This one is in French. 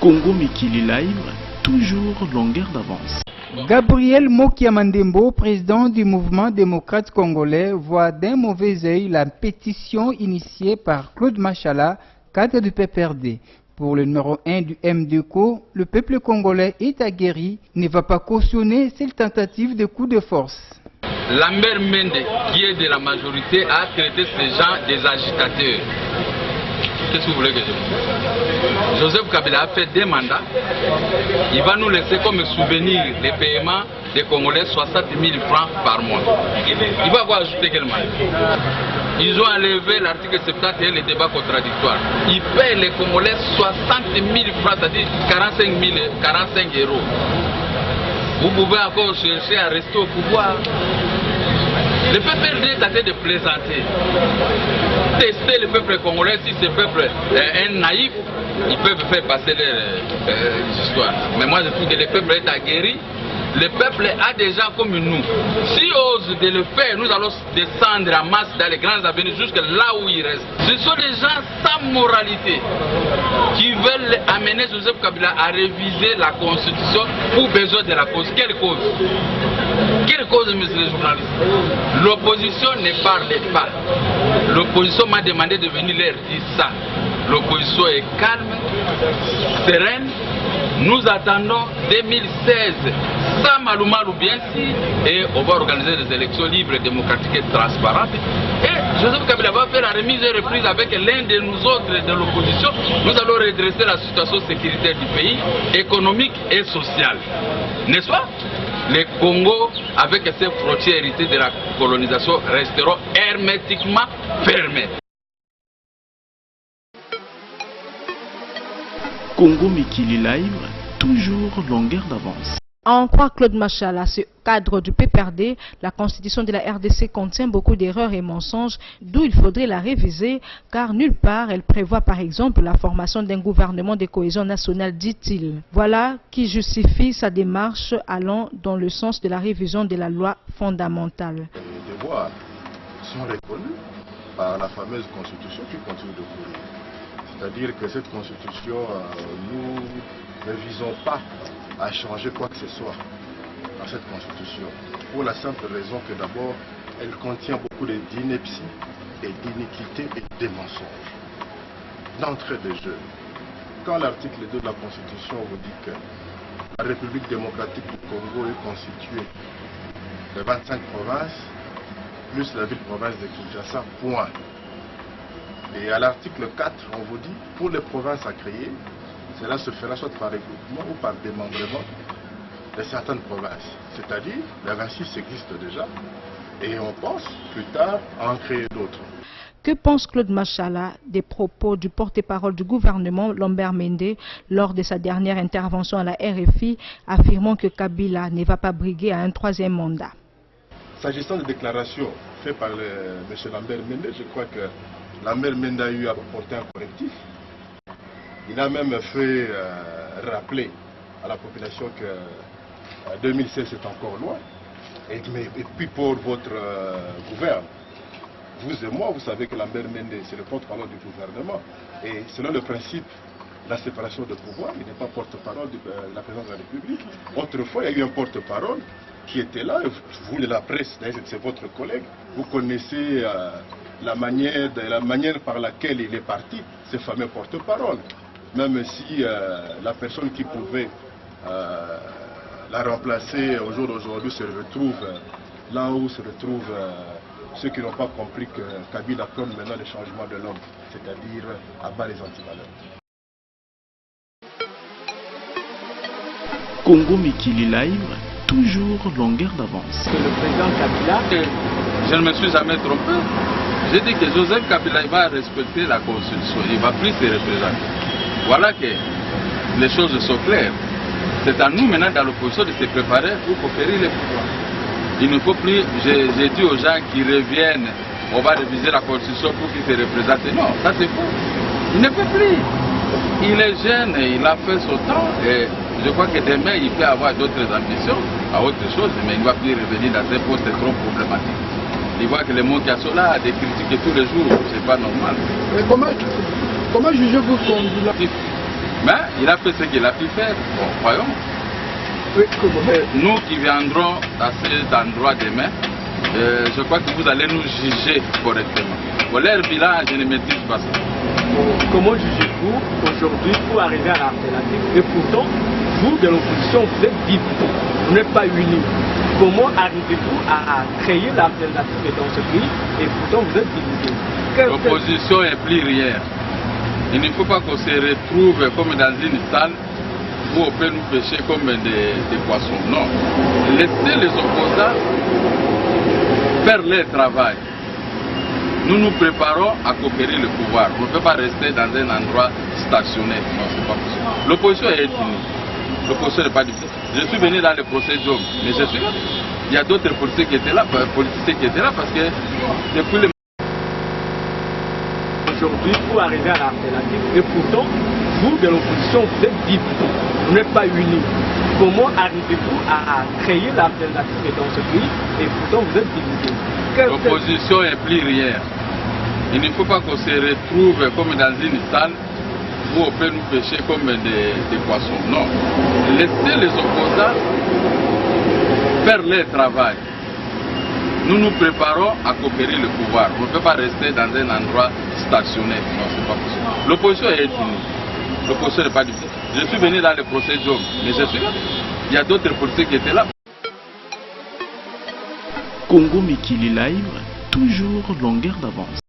Congo Mikili Live, toujours longueur d'avance. Gabriel Mokiamandembo, président du mouvement démocrate congolais, voit d'un mauvais œil la pétition initiée par Claude Machala, cadre du PPRD. Pour le numéro 1 du MDCO, le peuple congolais est aguerri, ne va pas cautionner cette tentative de coup de force. Lambert Mende, qui est de la majorité, a traité ces gens des agitateurs. Qu'est-ce que vous voulez que je dise? Joseph Kabila a fait 2 mandats. Il va nous laisser comme souvenir les paiements des Congolais 60 000 francs par mois. Il va avoir ajouté quel mandat? Ils ont enlevé l'article 71, le débat contradictoire. Ils payent les Congolais 60 000 francs, c'est-à-dire 45 €. Vous pouvez encore chercher à rester au pouvoir. Le peuple est en train de plaisanter. Tester le peuple congolais, si ce peuple est naïf, ils peuvent faire passer les histoires. Mais moi je trouve que le peuple est aguerri. Le peuple a des gens comme nous. Si ose de le faire, nous allons descendre en masse dans les grandes avenues jusque là où ils restent. Ce sont des gens sans moralité qui veulent amener Joseph Kabila à réviser la constitution pour besoin de la cause. Quelle cause? Quelle cause, monsieur les journalistes? L'opposition ne parle pas. L'opposition m'a demandé de venir leur dire ça. L'opposition est calme, sereine. Nous attendons 2016 sans Malumalu bien sûr, et on va organiser des élections libres, démocratiques et transparentes. Et Joseph Kabila va faire la remise et reprise avec l'un de nous autres de l'opposition. Nous allons redresser la situation sécuritaire du pays, économique et sociale. N'est-ce pas? Les Congo, avec ses frontières héritées de la colonisation, resteront hermétiquement fermés. Congo Mikili Live, toujours longueur d'avance. À en croire Claude Machala, ce cadre du PPRD, la constitution de la RDC contient beaucoup d'erreurs et mensonges, d'où il faudrait la réviser, car nulle part elle prévoit par exemple la formation d'un gouvernement de cohésion nationale, dit-il. Voilà qui justifie sa démarche allant dans le sens de la révision de la loi fondamentale. Les devoirs sont reconnus par la fameuse constitution qui continue de courir. C'est-à-dire que cette constitution, nous ne visons pas à changer quoi que ce soit dans cette constitution. Pour la simple raison que d'abord, elle contient beaucoup d'inepties et d'iniquités et de mensonges. D'entrée de jeu, quand l'article 2 de la constitution vous dit que la République démocratique du Congo est constituée de 25 provinces, plus la ville-province de Kinshasa, point. Et à l'article 4, on vous dit, pour les provinces à créer, cela se fera soit par regroupement ou par démembrement de certaines provinces. C'est-à-dire, la 26 existe déjà, et on pense plus tard à en créer d'autres. Que pense Claude Machala des propos du porte-parole du gouvernement, Lambert Mende, lors de sa dernière intervention à la RFI, affirmant que Kabila ne va pas briguer à un 3e mandat? S'agissant des déclarations faites par M. Lambert Mende, je crois que Lambert Mende a eu à apporter un correctif. Il a même fait rappeler à la population que 2016 est encore loin. Et puis pour votre gouvernement, vous et moi, vous savez que Lambert Mende, c'est le porte-parole du gouvernement. Et selon le principe de la séparation de pouvoir, il n'est pas porte-parole de la présidence de la République. Autrefois, il y a eu un porte-parole qui était là. Vous, de la presse, c'est votre collègue. Vous connaissez la manière par laquelle il est parti, ce fameux porte-parole. Même si la personne qui pouvait la remplacer au jour d'aujourd'hui se retrouve là où se retrouvent ceux qui n'ont pas compris que Kabila prône maintenant le changement de l'homme, c'est-à-dire à bas les antivaleurs. Congo Mikili Live, toujours longueur d'avance. Le président Kabila, je ne me suis jamais trompé. J'ai dit que Joseph Kabila va respecter la constitution, il ne va plus se représenter. Voilà que les choses sont claires. C'est à nous maintenant dans l'opposition de se préparer pour conquérir les pouvoirs. Il ne faut plus, j'ai dit aux gens qui reviennent, on va réviser la constitution pour qu'ils se représentent. Non, ça c'est faux. Il ne peut plus. Il est jeune, il a fait son temps et je crois que demain il peut avoir d'autres ambitions à autre chose, mais il ne va plus revenir dans un poste trop problématique. Il voit que les mots qui sont là, des critiques tous les jours, c'est pas normal. Mais comment jugez-vous son bilan? Mais il a fait ce qu'il a pu faire. Bon, voyons. Oui, nous qui viendrons à cet endroit demain, je crois que vous allez nous juger correctement. Pour leur bilan, je ne maîtrise pas ça. Comment jugez-vous aujourd'hui pour arriver à l'alternative? Et pourtant, vous de l'opposition, vous êtes divisés, vous n'êtes pas unis. Comment arrivez-vous à créer l'alternative dans ce pays et pourtant vous êtes divisés? L'opposition implique rien. Il ne faut pas qu'on se retrouve comme dans une salle où on peut nous pêcher comme des poissons. Non. Laissez les opposants faire leur travail. Nous nous préparons à conquérir le pouvoir. On ne peut pas rester dans un endroit stationnaire. Non, c'est pas possible. L'opposition est unie. L'opposition n'est pas difficile. Je suis venu dans le procès d'homme, mais je suis là. Il y a d'autres politiciens qui étaient là parce que depuis le aujourd'hui pour arriver à l'alternative et pourtant vous de l'opposition vous êtes divisés, vous n'êtes pas unis. Comment arrivez-vous à créer l'alternative dans ce pays et pourtant vous êtes divisés? L'opposition implique rien. Il ne faut pas qu'on se retrouve comme dans une salle où on peut nous pêcher comme des poissons. Non. Laissez les opposants faire leur travail. Nous nous préparons à conquérir le pouvoir. On ne peut pas rester dans un endroit stationnaire. Non, c'est pas possible. L'opposition est unie. L'opposition n'est pas difficile. Je suis venu dans le procès d'homme, mais je suis là. Il y a d'autres politiciens qui étaient là. Congo Mikili Live, toujours longueur d'avance.